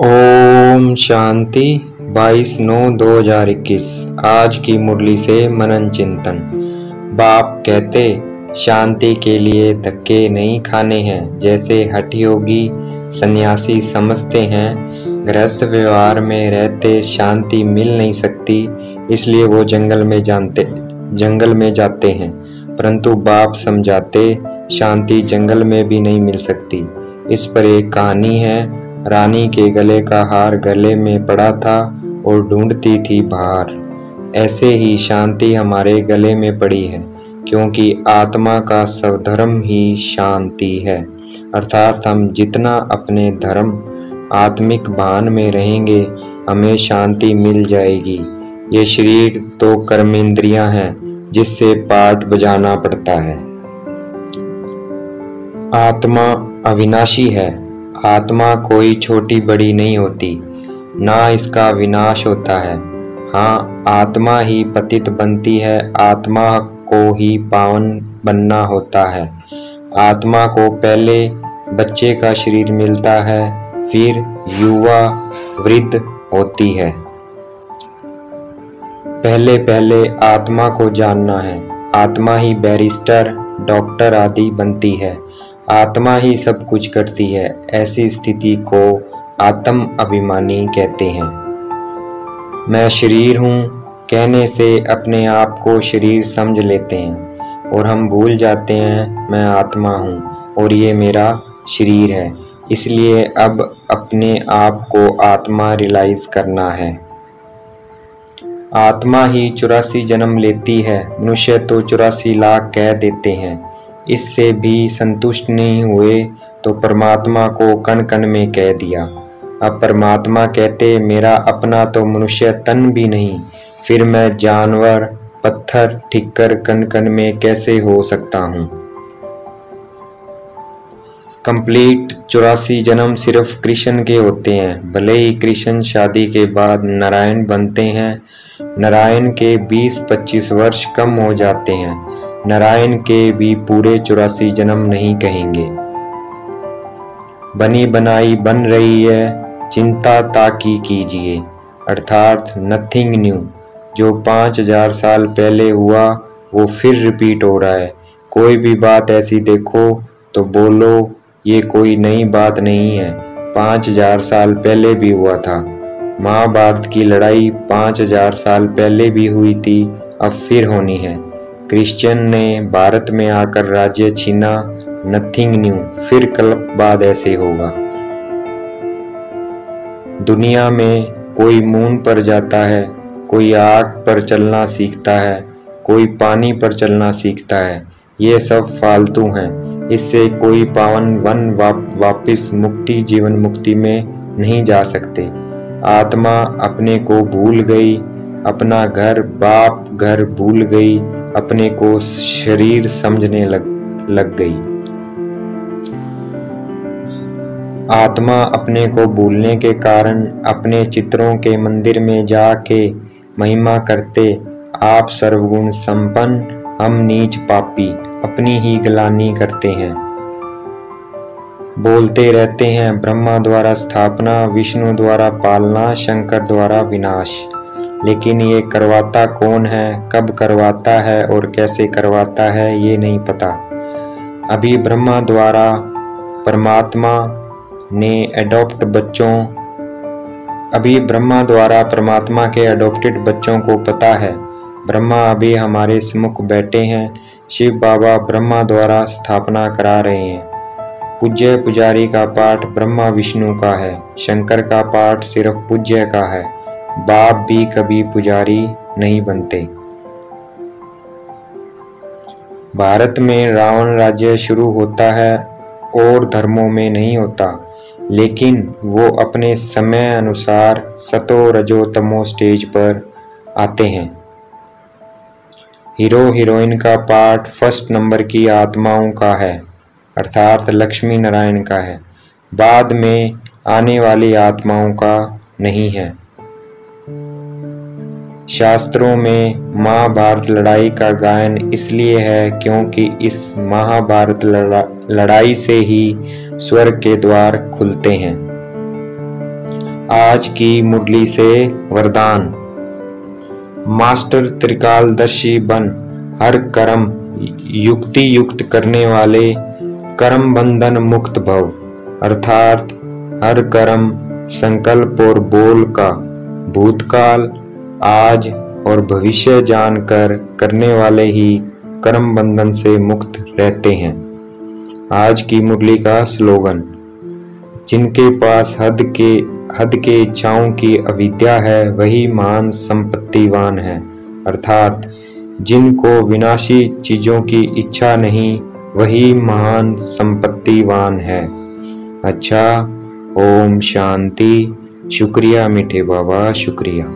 ओम शांति 22/9/2021। आज की मुरली से मनन चिंतन। बाप कहते शांति के लिए धक्के नहीं खाने हैं। जैसे हठयोगी सन्यासी समझते हैं गृहस्थ व्यवहार में रहते शांति मिल नहीं सकती, इसलिए वो जंगल में जाते हैं। परंतु बाप समझाते शांति जंगल में भी नहीं मिल सकती। इस पर एक कहानी है। रानी के गले का हार गले में पड़ा था और ढूंढती थी बाहर। ऐसे ही शांति हमारे गले में पड़ी है, क्योंकि आत्मा का स्वधर्म ही शांति है। अर्थात हम जितना अपने धर्म आत्मिक भान में रहेंगे, हमें शांति मिल जाएगी। ये शरीर तो कर्मेंद्रियां हैं, जिससे पाठ बजाना पड़ता है। आत्मा अविनाशी है। आत्मा कोई छोटी बड़ी नहीं होती, ना इसका विनाश होता है। हाँ, आत्मा ही पतित बनती है, आत्मा को ही पावन बनना होता है। आत्मा को पहले बच्चे का शरीर मिलता है, फिर युवा वृद्ध होती है। पहले पहले आत्मा को जानना है। आत्मा ही बैरिस्टर, डॉक्टर आदि बनती है। आत्मा ही सब कुछ करती है। ऐसी स्थिति को आत्म अभिमानी कहते हैं। मैं शरीर हूँ कहने से अपने आप को शरीर समझ लेते हैं और हम भूल जाते हैं मैं आत्मा हूँ और ये मेरा शरीर है। इसलिए अब अपने आप को आत्मा रियलाइज करना है। आत्मा ही 84 जन्म लेती है। मनुष्य तो 84 लाख कह देते हैं। इससे भी संतुष्ट नहीं हुए तो परमात्मा को कण कण में कह दिया। अब परमात्मा कहते मेरा अपना तो मनुष्य तन भी नहीं, फिर मैं जानवर पत्थर ठिक्कर कण कण में कैसे हो सकता हूँ। कंप्लीट 84 जन्म सिर्फ कृष्ण के होते हैं। भले ही कृष्ण शादी के बाद नारायण बनते हैं, नारायण के 20-25 वर्ष कम हो जाते हैं। नारायण के भी पूरे 84 जन्म नहीं कहेंगे। बनी बनाई बन रही है, चिंता ताकी कीजिए। अर्थात नथिंग न्यू। जो 5000 साल पहले हुआ वो फिर रिपीट हो रहा है। कोई भी बात ऐसी देखो तो बोलो ये कोई नई बात नहीं है, 5000 साल पहले भी हुआ था। महाभारत की लड़ाई 5000 साल पहले भी हुई थी, अब फिर होनी है। क्रिश्चियन ने भारत में आकर राज्य छीना, नथिंग न्यू, फिर कल्प बाद ऐसे होगा। दुनिया में कोई मून पर जाता है, कोई आग पर चलना सीखता है, कोई पानी पर चलना सीखता है। ये सब फालतू हैं। इससे कोई पावन वन वापिस मुक्ति जीवन मुक्ति में नहीं जा सकते। आत्मा अपने को भूल गई, अपना घर बाप घर भूल गई, अपने को शरीर समझने लग गई। आत्मा अपने को भूलने के कारण अपने चित्रों के मंदिर में जाके महिमा करते, आप सर्वगुण संपन्न, हम नीच पापी, अपनी ही ग्लानि करते हैं। बोलते रहते हैं ब्रह्मा द्वारा स्थापना, विष्णु द्वारा पालना, शंकर द्वारा विनाश। लेकिन ये करवाता कौन है, कब करवाता है और कैसे करवाता है, ये नहीं पता। अभी ब्रह्मा द्वारा परमात्मा के अडॉप्टेड बच्चों को पता है। ब्रह्मा अभी हमारे सम्मुख बैठे हैं। शिव बाबा ब्रह्मा द्वारा स्थापना करा रहे हैं। पूज्य पुजारी का पाठ ब्रह्मा विष्णु का है, शंकर का पाठ सिर्फ पूज्य का है। बाप भी कभी पुजारी नहीं बनते। भारत में रावण राज्य शुरू होता है और धर्मों में नहीं होता, लेकिन वो अपने समय अनुसार सतो रजो तमो स्टेज पर आते हैं। हीरो हीरोइन का पाठ फर्स्ट नंबर की आत्माओं का है, अर्थात लक्ष्मी नारायण का है। बाद में आने वाली आत्माओं का नहीं है। शास्त्रों में महाभारत लड़ाई का गायन इसलिए है क्योंकि इस महाभारत लड़ाई से ही स्वर्ग के द्वार खुलते हैं। आज की मुरली से वरदान। मास्टर त्रिकालदर्शी बन हर कर्म युक्ति युक्त करने वाले कर्म बंधन मुक्त भव, अर्थात हर कर्म संकल्प और बोल का भूतकाल आज और भविष्य जानकर करने वाले ही कर्म बंधन से मुक्त रहते हैं। आज की मुरली का स्लोगन। जिनके पास हद के इच्छाओं की अविद्या है वही महान संपत्तिवान है, अर्थात जिनको विनाशी चीजों की इच्छा नहीं वही महान संपत्तिवान है। अच्छा, ओम शांति। शुक्रिया मीठे बाबा, शुक्रिया।